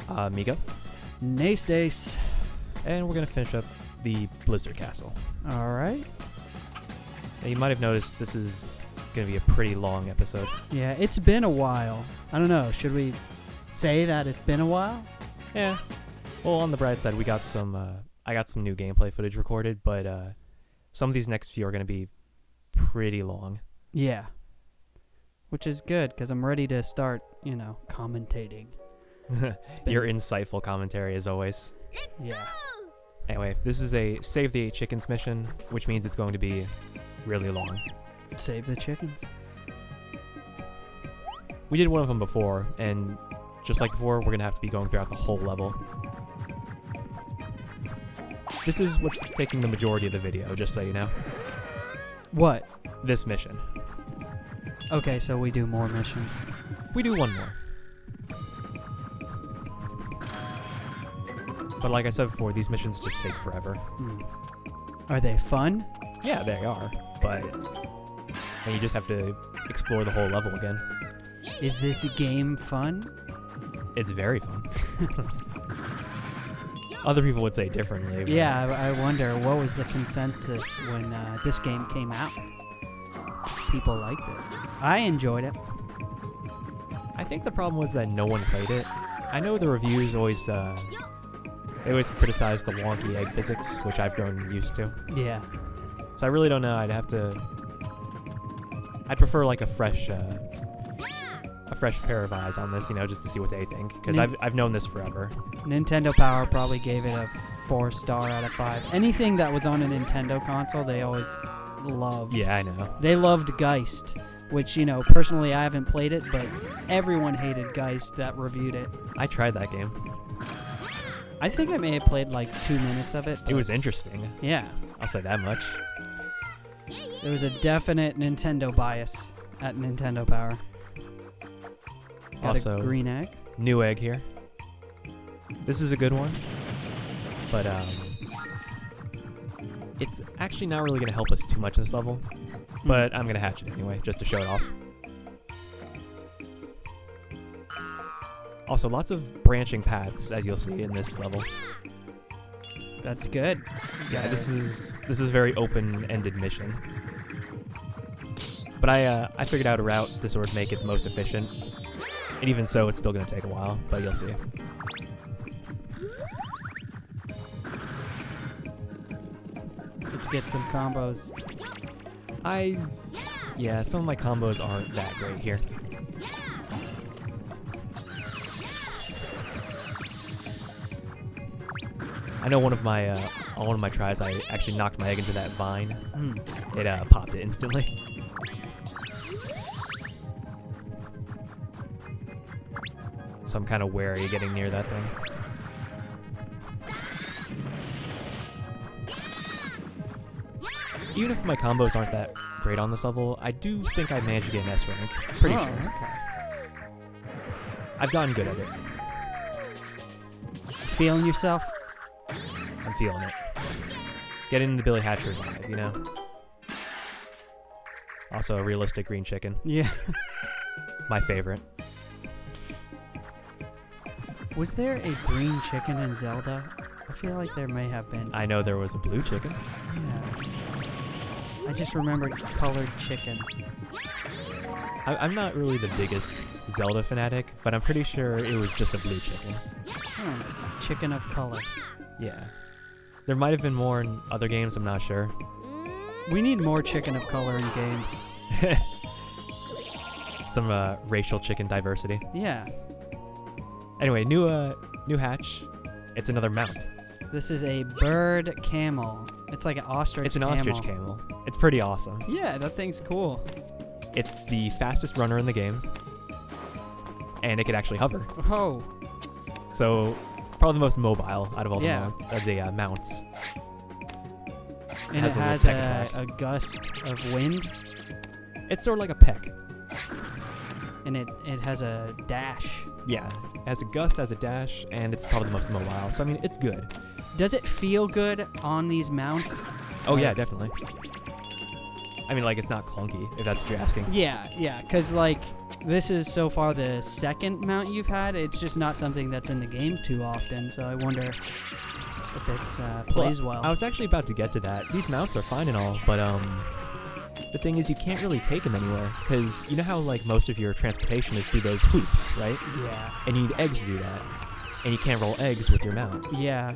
Migo. Nace. And we're going to finish up the Blizzard Castle. All right. Now, you might have noticed this is going to be a pretty long episode. Yeah, it's been a while. I don't know. Should we say that it's been a while? Yeah. Well, on the bright side, we got some. I got some new gameplay footage recorded, but some of these next few are going to be pretty long. Yeah. Which is good, because I'm ready to start, commentating. Your insightful commentary, as always. Yeah. Anyway, this is a Save the 8 Chickens mission, which means it's going to be really long. Save the chickens. We did one of them before, and just like before, we're going to have to be going throughout the whole level. This is what's taking the majority of the video, just so you know. What? This mission. Okay, so we do more missions. We do one more. But like I said before, these missions just take forever. Are they fun? Yeah, they are. But and you just have to explore the whole level again. Is this game fun? It's very fun. Other people would say differently. But Yeah, I wonder, what was the consensus when this game came out? People liked it. I enjoyed it. I think the problem was that no one played it. I know the reviews always they always criticize the wonky egg physics, which I've grown used to. Yeah. So I really don't know. I'd prefer like a fresh pair of eyes on this, just to see what they think, because I've known this forever. Nintendo Power probably gave it a 4-star out of 5. Anything that was on a Nintendo console, they always loved. Yeah, I know. They loved Geist, which, personally I haven't played it, but everyone hated Geist that reviewed it. I tried that game. I think I may have played like 2 minutes of it. It was interesting. Yeah. I'll say that much. There was a definite Nintendo bias at Nintendo Power. Got Also, a green egg. New egg here. This is a good one, but it's actually not really going to help us too much in this level, but I'm going to hatch it anyway, just to show it off. Also, lots of branching paths, as you'll see in this level. That's good. Yeah, this is a very open-ended mission. But I figured out a route to sort of make it the most efficient. And even so, it's still going to take a while, but you'll see. Let's get some combos. Yeah, some of my combos aren't that great here. I know one of my on one of my tries, I actually knocked my egg into that vine. It popped it instantly. So I'm kind of wary getting near that thing. Even if my combos aren't that great on this level, I do think I managed to get an S rank. Pretty sure. Okay. I've gotten good at it. Feeling yourself? I'm feeling it. Getting the Billy Hatcher vibe, Also a realistic green chicken. Yeah. My favorite. Was there a green chicken in Zelda? I feel like there may have been. I know there was a blue chicken. Yeah. I just remember colored chickens. I'm not really the biggest Zelda fanatic, but I'm pretty sure it was just a blue chicken. Chicken of color. Yeah. There might have been more in other games, I'm not sure. We need more chicken of color in games. Some racial chicken diversity. Yeah. Anyway, new hatch. It's another mount. This is a bird camel. It's like an ostrich camel. It's an ostrich camel. It's pretty awesome. Yeah, that thing's cool. It's the fastest runner in the game. And it can actually hover. Oh. So, probably the most mobile out of all the mounts. And it has a gust of wind. It's sort of like a peck. And it has a dash. Yeah, it has a gust, has a dash, and it's probably the most mobile. So, I mean, it's good. Does it feel good on these mounts? Oh, yeah, definitely. I mean, like, it's not clunky, if that's what you're asking. Yeah, because, like, This is so far the second mount you've had. It's just not something that's in the game too often, so I wonder if it plays well. I was actually about to get to that. These mounts are fine and all, but the thing is you can't really take them anywhere, because you know how like most of your transportation is through those hoops, right? Yeah. And you need eggs to do that, and you can't roll eggs with your mount. Yeah.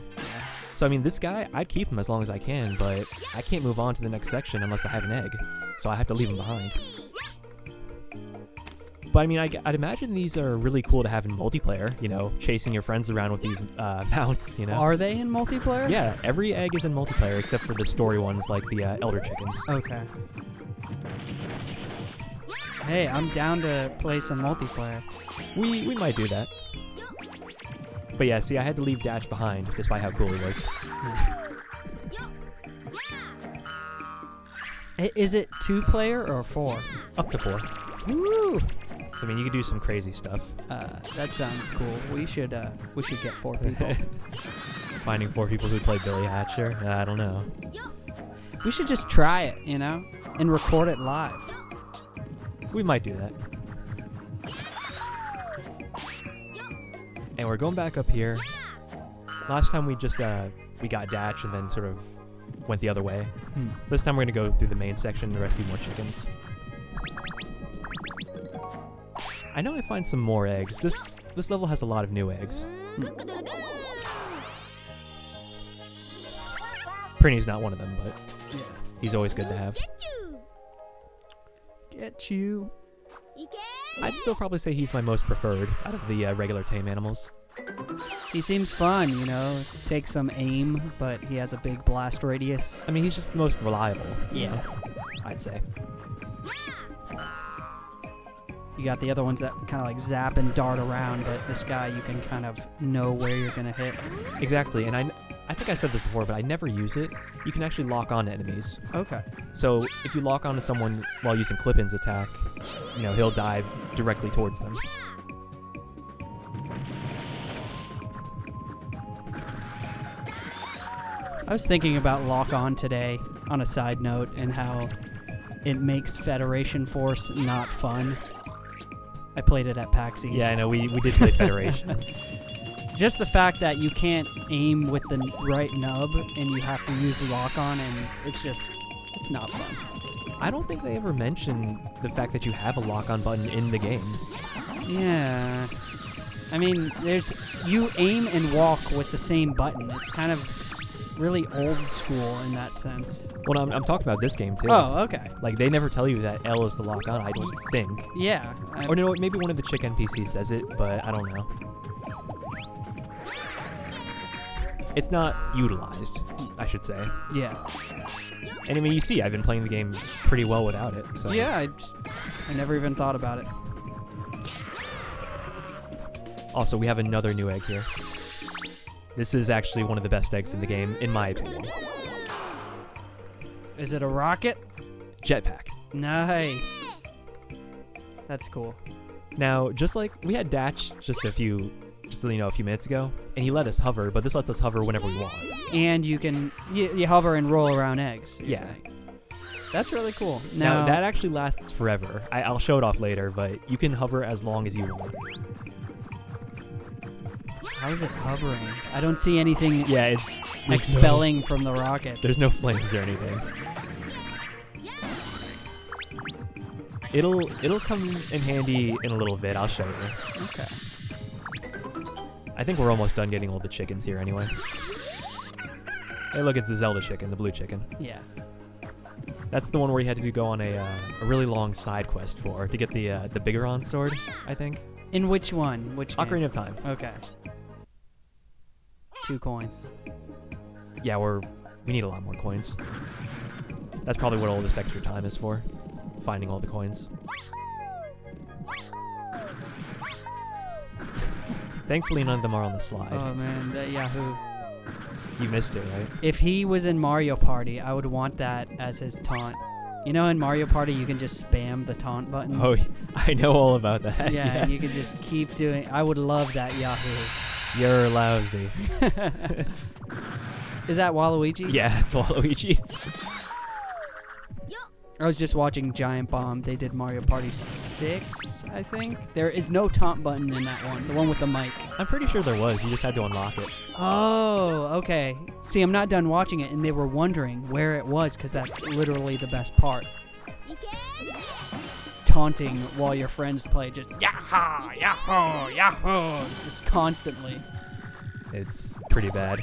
So I mean, this guy, I'd keep him as long as I can, but I can't move on to the next section unless I have an egg, so I have to leave him behind. But I mean, I'd imagine these are really cool to have in multiplayer, you know, chasing your friends around with these mounts, you know. Are they in multiplayer? Yeah, every egg is in multiplayer except for the story ones like the elder chickens. Okay. Hey, I'm down to play some multiplayer. We might do that. But yeah, see, I had to leave Dash behind, despite how cool he was. Is it 2-player or 4? Up to 4. Woo! So I mean, you could do some crazy stuff. That sounds cool. We should get 4 people. Finding 4 people who play Billy Hatcher? I don't know. We should just try it, you know, and record it live. We might do that. And we're going back up here. Last time we just we got Dash and then sort of went the other way. This time we're gonna go through the main section to rescue more chickens. I know I find some more eggs. This level has a lot of new eggs. Prinny's not one of them, but Yeah. he's always good to have. Get you. I'd still probably say he's my most preferred out of the regular tame animals. He seems fun, you know. Takes some aim, but he has a big blast radius. I mean, he's just the most reliable. you Yeah. know, I'd say. You got the other ones that kind of like zap and dart around, but this guy you can kind of know where you're gonna hit. Exactly, and I think I said this before, but I never use it. You can actually lock on to enemies. Okay. So if you lock onto someone while using Clip-In's attack, you know, he'll dive directly towards them. I was thinking about Lock On today on a side note and how it makes Federation Force not fun. I played it at PAX East. Yeah, I know, we did play Federation. Just the fact that you can't aim with the right nub and you have to use Lock On, and it's not fun. I don't think they ever mentioned the fact that you have a lock-on button in the game. Yeah. I mean, you aim and walk with the same button. It's kind of really old school in that sense. Well, I'm talking about this game, too. Oh, okay. Like, they never tell you that L is the lock-on, I don't think. Yeah. Or no, maybe one of the chick NPCs says it, but I don't know. It's not utilized, I should say. Yeah. And I mean, you see, I've been playing the game pretty well without it. So. Yeah, I never even thought about it. Also, we have another new egg here. This is actually one of the best eggs in the game, in my opinion. Is it a rocket? Jetpack. Nice. That's cool. Now, just like we had Dash just a few minutes ago, and he let us hover, but this lets us hover whenever we want. And you can you hover and roll around eggs. Yeah. Saying. That's really cool. Now, that actually lasts forever. I'll show it off later, but you can hover as long as you want. How is it hovering? I don't see anything Yeah, there's expelling from the rocket. There's no flames or anything. It'll come in handy in a little bit. I'll show you. Okay. I think we're almost done getting all the chickens here anyway. Hey, look, it's the Zelda chicken, the blue chicken. Yeah. That's the one where you had to go on a really long side quest to get the Bigoron sword, I think. In which one? Which game? Ocarina of Time. Okay. 2 coins. Yeah, we need a lot more coins. That's probably what all this extra time is for. Finding all the coins. Thankfully, none of them are on the slide. Oh man, that Yahoo. You missed it, right? If he was in Mario Party, I would want that as his taunt. You know, in Mario Party, you can just spam the taunt button. Oh, I know all about that. Yeah, and you can just keep doing. I would love that Yahoo. You're lousy. Is that Waluigi? Yeah, it's Waluigi's. I was just watching Giant Bomb. They did Mario Party 6, I think. There is no taunt button in that one, the one with the mic. I'm pretty sure there was. You just had to unlock it. Oh, okay. See, I'm not done watching it, and they were wondering where it was, because that's literally the best part. Taunting while your friends play, just yahoo, yahoo, yahoo, just constantly. It's pretty bad.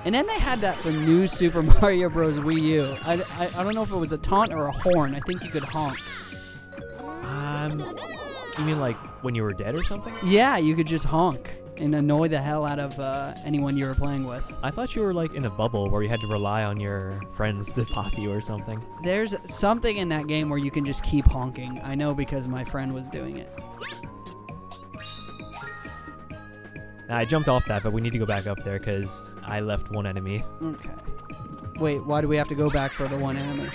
And then they had that for New Super Mario Bros. Wii U. I don't know if it was a taunt or a horn. I think you could honk. You mean like when you were dead or something? Yeah, you could just honk and annoy the hell out of anyone you were playing with. I thought you were like in a bubble where you had to rely on your friends to pop you or something. There's something in that game where you can just keep honking. I know because my friend was doing it. I jumped off that, but we need to go back up there because I left one enemy. Okay. Wait, why do we have to go back for the one enemy?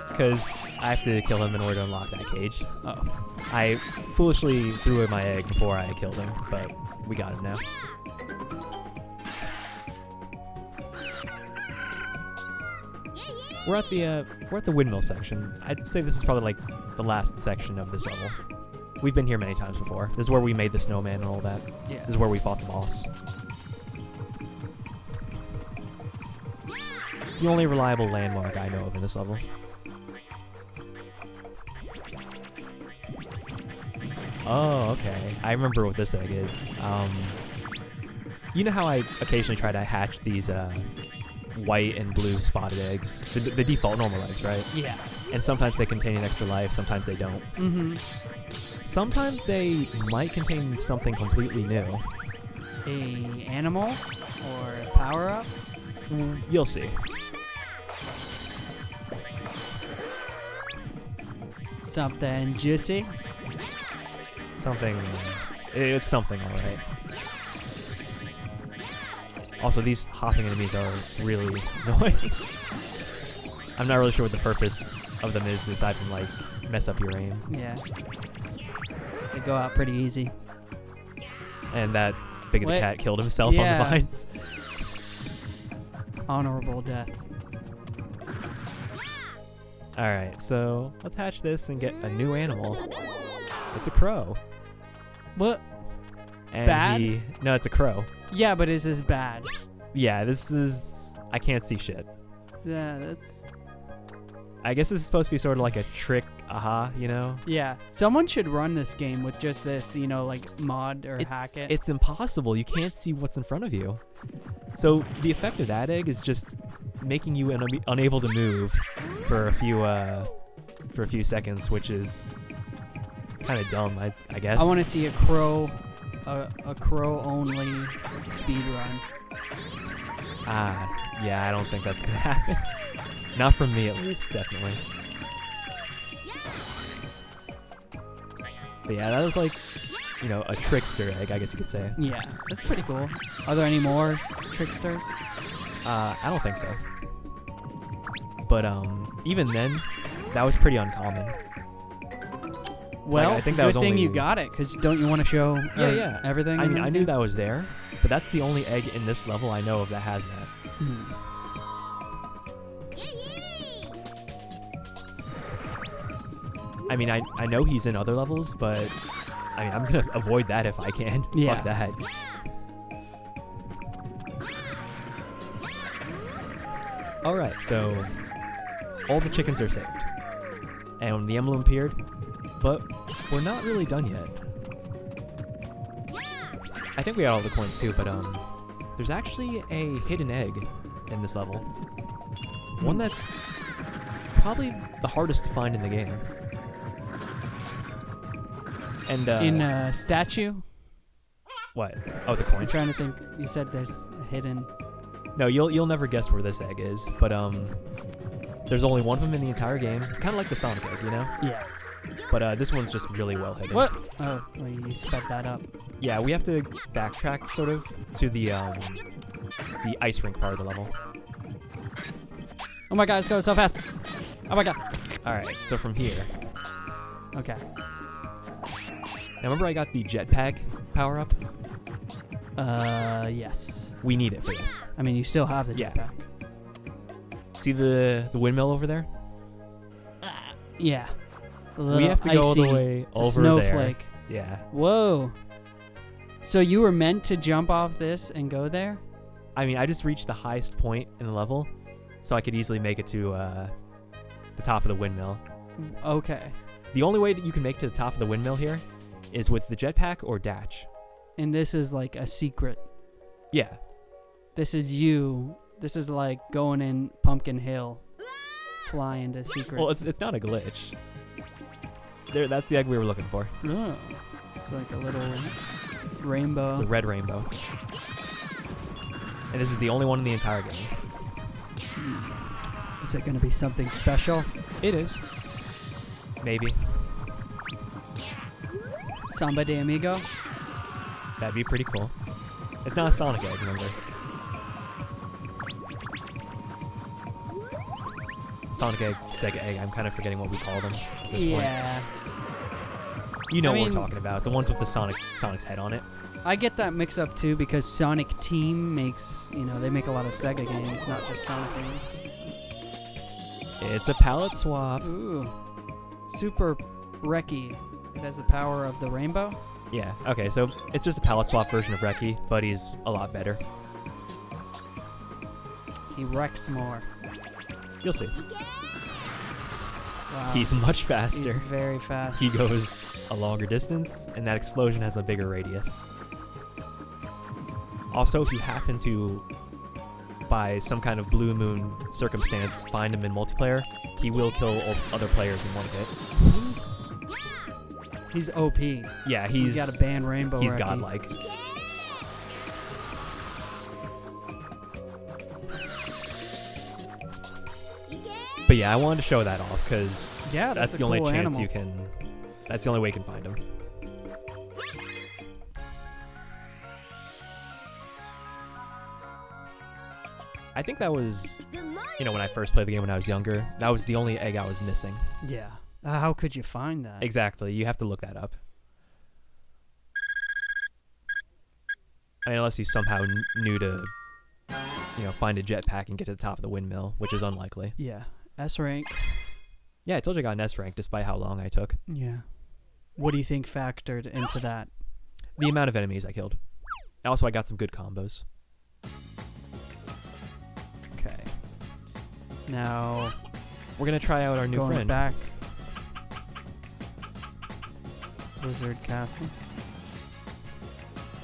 Because I have to kill him in order to unlock that cage. Oh. I foolishly threw away my egg before I killed him, but we got him now. We're at the windmill section. I'd say this is probably like the last section of this level. We've been here many times before. This is where we made the snowman and all that. Yeah. This is where we fought the boss. It's the only reliable landmark I know of in this level. Oh, okay. I remember what this egg is. You know how I occasionally try to hatch these white and blue spotted eggs? The default normal eggs, right? Yeah. And sometimes they contain an extra life, sometimes they don't. Mm-hmm. Sometimes they might contain something completely new. A animal or a power-up? You'll see. Something juicy? Something... It's something, alright. Also, these hopping enemies are really annoying. I'm not really sure what the purpose of them is, aside from, like, mess up your aim. Yeah. They go out pretty easy. And that big of a cat killed himself on the vines. Honorable death. Alright, so let's hatch this and get a new animal. It's a crow. What? And Bad? No, it's a crow. Yeah, but is this bad? Yeah, this is... I can't see shit. Yeah, that's... I guess this is supposed to be sort of like a trick, you know? Yeah. Someone should run this game with just this, you know, like mod or hack it. It's impossible. You can't see what's in front of you. So the effect of that egg is just making you unable to move for a few seconds, which is kind of dumb, I guess. I want to see a crow only speed run. Yeah, I don't think that's gonna happen. Not from me, at least, definitely. But yeah, that was like, you know, a trickster egg, I guess you could say. Yeah, that's pretty cool. Are there any more tricksters? I don't think so. But even then, that was pretty uncommon. Well, like, I think that good was thing only... you got it, because don't you want to show everything? I mean, I knew that was there, but that's the only egg in this level I know of that has that. I mean, I know he's in other levels, but I mean, I'm gonna avoid that if I can. Yeah. Fuck that. Alright, so all the chickens are saved. And the emblem appeared, but we're not really done yet. I think we got all the coins too, but there's actually a hidden egg in this level. One that's probably the hardest to find in the game. And in a statue? What? Oh, the coin. I'm trying to think. You said there's a hidden... No, you'll never guess where this egg is, but there's only one of them in the entire game. Kind of like the Sonic egg, you know? Yeah. But this one's just really well hidden. What? Oh, well, you sped that up. Yeah, we have to backtrack sort of to the ice rink part of the level. Oh my god, it's going so fast. Oh my god. All right, so from here. Okay. Now remember I got the jetpack power up? Yes. We need it for this. I mean, you still have the Yeah. jetpack. See the windmill over there? Yeah. A We have to go all the icy. way It's a over snowflake. there. Yeah. Whoa. So you were meant to jump off this and go there? I mean, I just reached the highest point in the level, so I could easily make it to the top of the windmill. Okay. The only way that you can make to the top of the windmill here is with the jetpack or dash. And this is like a secret. Yeah. This is you. This is like going in Pumpkin Hill, flying to secrets. Well, it's not a glitch. There, that's the egg we were looking for. Oh, it's like a little rainbow. It's a red rainbow. And this is the only one in the entire game. Is it going to be something special? It is. Maybe. Samba de Amigo? That'd be pretty cool. It's not a Sonic egg, remember? Sonic egg, Sega egg, I'm kind of forgetting what we call them at this point. Yeah. You know I what mean- we're talking about. The ones with the Sonic's head on it. I get that mix up too because Sonic Team makes, they make a lot of Sega games, not just Sonic games. It's a palette swap. Ooh. Super Reki. It has the power of the rainbow? Yeah, okay, so it's just a palette swap version of Reki, but he's a lot better. He wrecks more. You'll see. Wow. He's much He's faster. very fast. He goes a longer distance, and that explosion has a bigger radius. Also, if you happen to, by some kind of blue moon circumstance, find him in multiplayer, he will kill other players in one hit. He's OP. Yeah, He's got a ban rainbow. he's Reki. godlike. But yeah, I wanted to show that off because Yeah, that's a the only cool chance animal. you can. That's the only way you can find him. I think that was, when I first played the game when I was younger, that was the only egg I was missing. Yeah. How could you find that? Exactly. You have to look that up. I mean, unless you somehow knew to, find a jetpack and get to the top of the windmill, which is unlikely. Yeah. S rank. Yeah, I told you I got an S rank despite how long I took. Yeah. What do you think factored into that? The amount of enemies I killed. Also, I got some good combos. Okay. Now, We're going to try out our new going friend. back. Wizard Castle.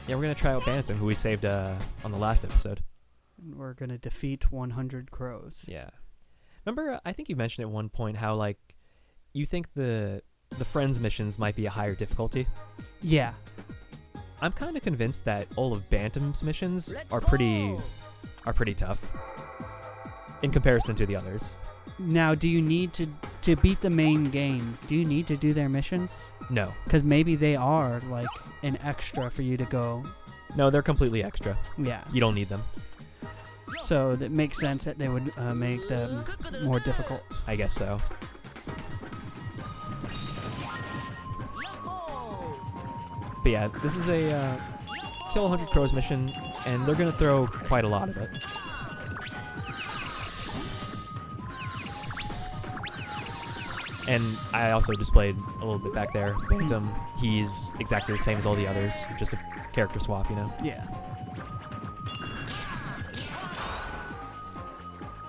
Yeah, we're going to try out Bantam, who we saved on the last episode. We're going to defeat 100 crows. Yeah. Remember, I think you mentioned at one point how, you think the Friends missions might be a higher difficulty? Yeah. I'm kind of convinced that all of Bantam's missions are pretty tough in comparison to the others. Now, do you need to beat the main game, do you need to do their missions? No. Because maybe they are, an extra for you to go. No, they're completely extra. Yeah. You don't need them. So that makes sense that they would make them more difficult. I guess so. But yeah, this is a kill 100 crows mission, and they're going to throw quite a lot of it. And I also displayed a little bit back there. Bantam, he's exactly the same as all the others, just a character swap, Yeah.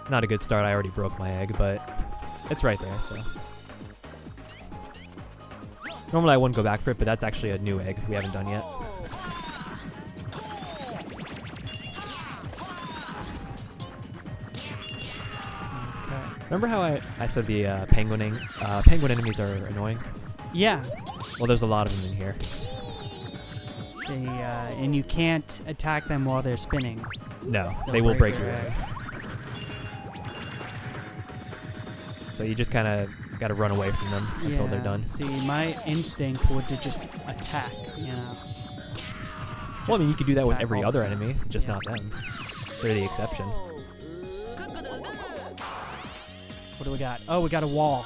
Not a good start, I already broke my egg, but it's right there, so. Normally I wouldn't go back for it, but that's actually a new egg we haven't done yet. Okay. Remember how I said the penguin enemies are annoying? Yeah. Well, there's a lot of them in here. They and you can't attack them while they're spinning. No, They'll they will break your your egg. So you just kind of got to run away from them until they're done. See, my instinct would to just attack, Well, I mean, you could do that with attack every all other the time. enemy, just Yeah. not them. They're the exception. What do we got? Oh, we got a wall.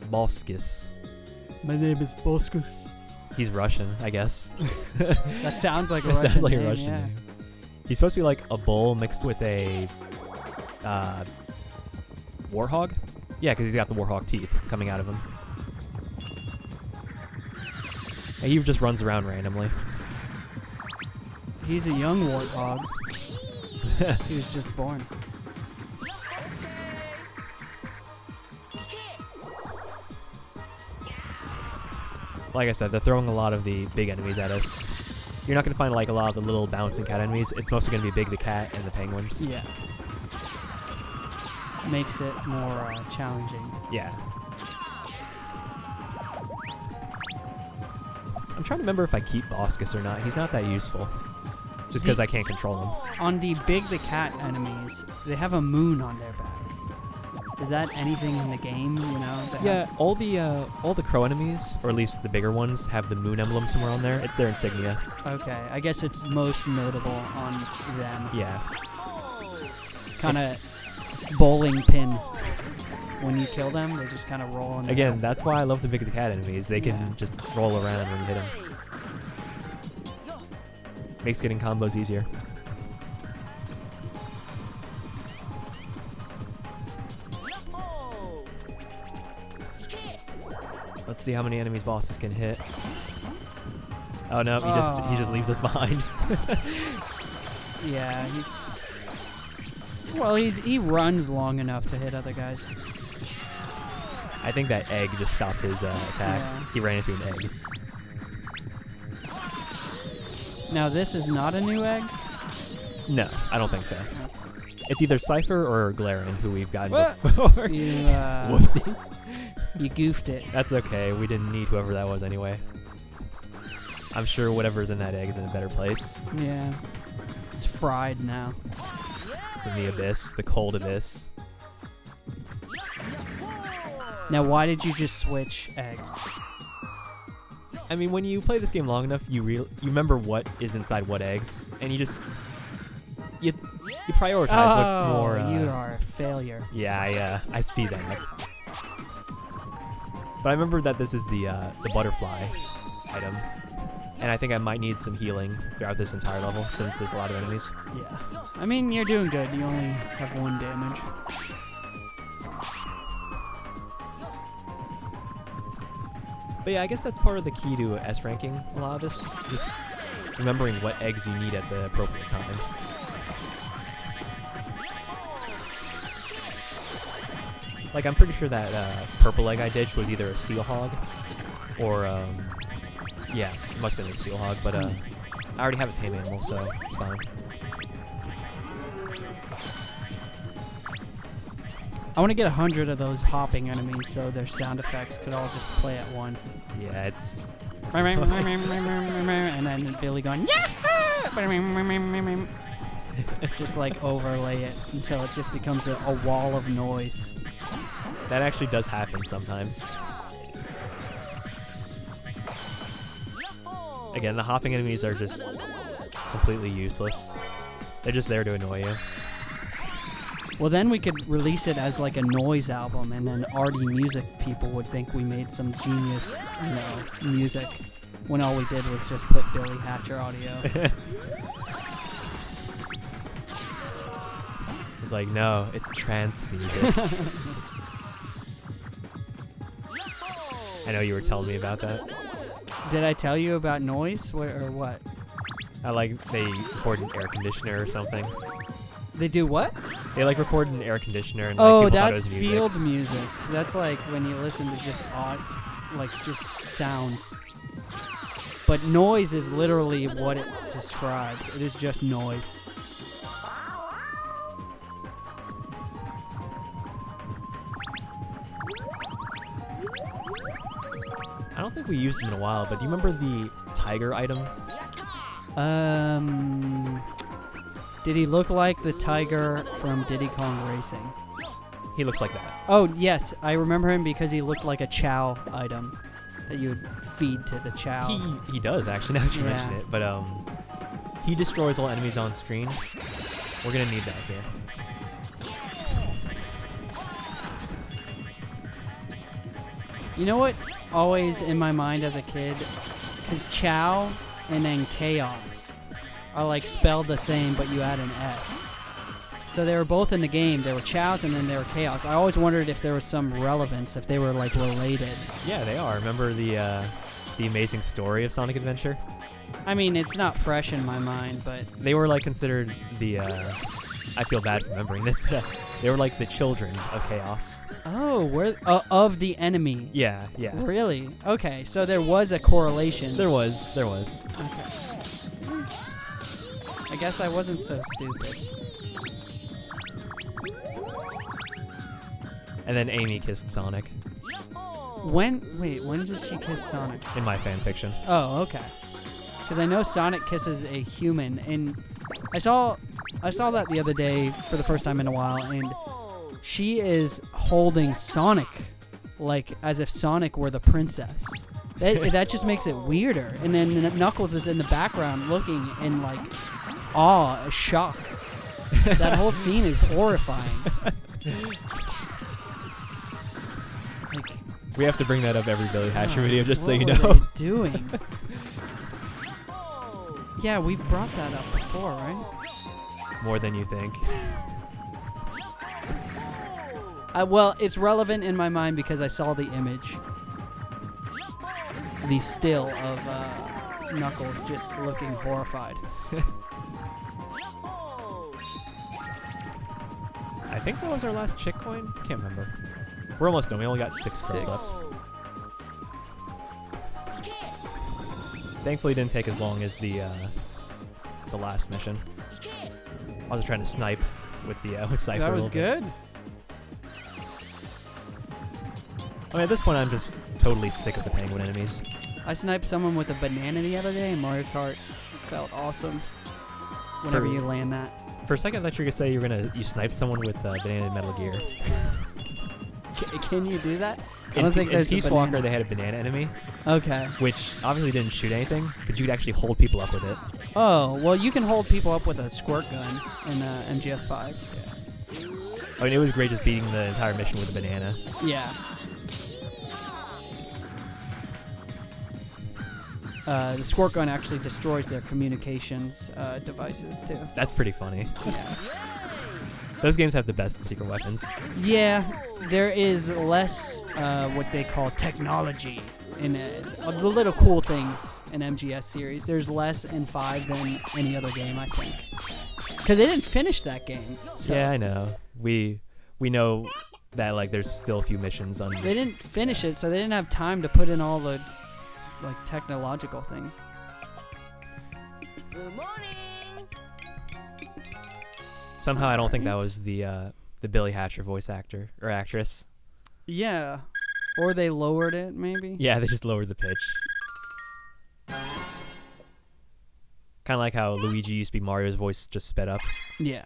Balskis. My name is Boskus. He's Russian, I guess. That sounds like a That Russian sounds like name, a Russian yeah. name. He's supposed to be like a bull mixed with a warhog. Yeah, because he's got the warhog teeth coming out of him. And he just runs around randomly. He's a young warthog. He was just born. Like I said, they're throwing a lot of the big enemies at us. You're not going to find like a lot of the little bouncing cat enemies. It's mostly going to be Big the Cat and the penguins. Yeah. Makes it more challenging. Yeah. I'm trying to remember if I keep Boscus or not. He's not that useful. Just because I can't control him. On the Big the Cat enemies, they have a moon on their back. Is that anything in the game, you know? Yeah, all the crow enemies, or at least the bigger ones, have the moon emblem somewhere on there. It's their insignia. Okay, I guess it's most notable on them. Yeah. Kind of bowling pin. When you kill them, they just kind of roll on. Again, that's why I love the Big the Cat enemies. They can just roll around when you hit them. Makes getting combos easier. Let's see how many enemies bosses can hit. Oh no, he just leaves us behind. Yeah, he runs long enough to hit other guys. I think that egg just stopped his attack. Yeah. He ran into an egg. Now this is not a new egg? No, I don't think so. It's either Cypher or Glaren, who we've gotten What? before. You, Whoopsies. You goofed it. That's okay. We didn't need whoever that was anyway. I'm sure whatever's in that egg is in a better place. Yeah. It's fried now. From the abyss, the cold abyss. Now why did you just switch eggs? I mean, when you play this game long enough, you remember what is inside what eggs, and you prioritize what's more. You are a failure. Yeah, I speed that up. But I remember that this is the butterfly item, and I think I might need some healing throughout this entire level since there's a lot of enemies. Yeah. I mean, you're doing good. You only have 1 damage. But yeah, I guess that's part of the key to S ranking a lot of this. Just remembering what eggs you need at the appropriate time. Like, I'm pretty sure that purple egg I ditched was either a seal hog or, yeah, it must have been a seal hog, but I already have a tame animal, so it's fine. I want to get 100 of those hopping enemies so their sound effects could all just play at once. Yeah, it's And then Billy going, yeah! Just like overlay it until it just becomes a wall of noise. that actually does happen sometimes. Again, the hopping enemies are just completely useless. They're just there to annoy you. Well, then we could release it as like a noise album, and then arty music people would think we made some genius, music, when all we did was just put Billy Hatcher audio. It's like, no, it's trance music. I know you were telling me about that. Did I tell you about noise or what? I like they record an air conditioner or something. They do what? They like record an air conditioner and Oh, like people thought it that's was music. field music. That's like when you listen to just just sounds. But noise is literally what it describes. It is just noise. I don't think we used him in a while, but do you remember the tiger item? Did he look like the tiger from Diddy Kong Racing? He looks like that. Oh, yes. I remember him because he looked like a chow item that you would feed to the chow. He does, actually, now that you Yeah. mention it. But he destroys all enemies on screen. We're going to need that here. You know what always in my mind as a kid Because Chow and then Chaos are like spelled the same, but you add an S. So they were both in the game. There were Chows and then there were Chaos. I always wondered if there was some relevance, if they were like related. Yeah, they are. Remember the amazing story of Sonic Adventure? I mean, it's not fresh in my mind, but They were like considered the. I feel bad for remembering this, but they were like the children of Chaos. oh, where of the enemy. Yeah. Really? Okay, so there was a correlation. There was. Okay. I guess I wasn't so stupid. And then Amy kissed Sonic When did she kiss Sonic? in my fan fiction. Oh, okay. Because I know Sonic kisses a human, and I saw that the other day for the first time in a while, and she is holding Sonic like as if Sonic were the princess. That just makes it weirder. And then Knuckles is in the background looking in like awe, shock. That whole scene is horrifying. Like, We have to bring that up every Billy Hatcher video, just so you what know. are they doing? Yeah, we've brought that up before, right? More than you think. Well, it's relevant in my mind because I saw the image. The still of Knuckles just looking horrified. I think that was our last chick coin. Can't remember. We're almost done. We only got 6 scrolls 6. up. Thankfully, it didn't take as long as the last mission. I was trying to snipe with Cypher. That a was little bit. good. I mean, at this point, I'm just totally sick of the penguin enemies. I sniped someone with a banana the other day in Mario Kart. It felt awesome. Whenever you land that. For a second, I thought you were gonna say you sniped someone with banana in Metal Gear. Can you do that? I In, don't think in there's Peace a Walker, banana. they had a banana enemy, Okay. which obviously didn't shoot anything, but you could actually hold people up with it. Oh, well, you can hold people up with a squirt gun in MGS5. I mean, it was great just beating the entire mission with a banana. Yeah. The squirt gun actually destroys their communications devices, too. That's pretty funny. Yeah. Those games have the best secret weapons. Yeah, there is less what they call technology in it. Of the little cool things in MGS series. There's less in 5 than any other game, I think. Because they didn't finish that game. So Yeah, I know. We know that like there's still a few missions on. they didn't finish it, so they didn't have time to put in all the like technological things. Good morning. Somehow, I don't think that was the Billy Hatcher voice actor or actress. Yeah. Or they lowered it, maybe? Yeah, they just lowered the pitch. Kind of like how Luigi used to be Mario's voice, just sped up. Yeah.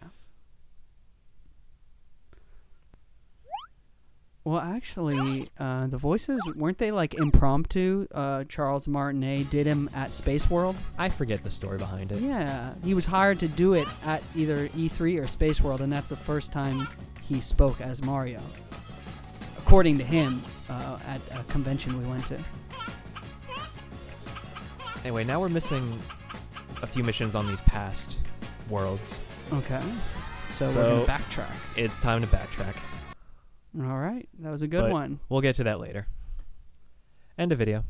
Well, actually, the voices, weren't they like impromptu? Charles Martinet did him at Space World. I forget the story behind it. Yeah, he was hired to do it at either E3 or Space World, and that's the first time he spoke as Mario. According to him, at a convention we went to. Anyway, now we're missing a few missions on these past worlds. Okay. So we're So- going to backtrack. It's time to backtrack. All right. That was a good But one. We'll get to that later. End of video.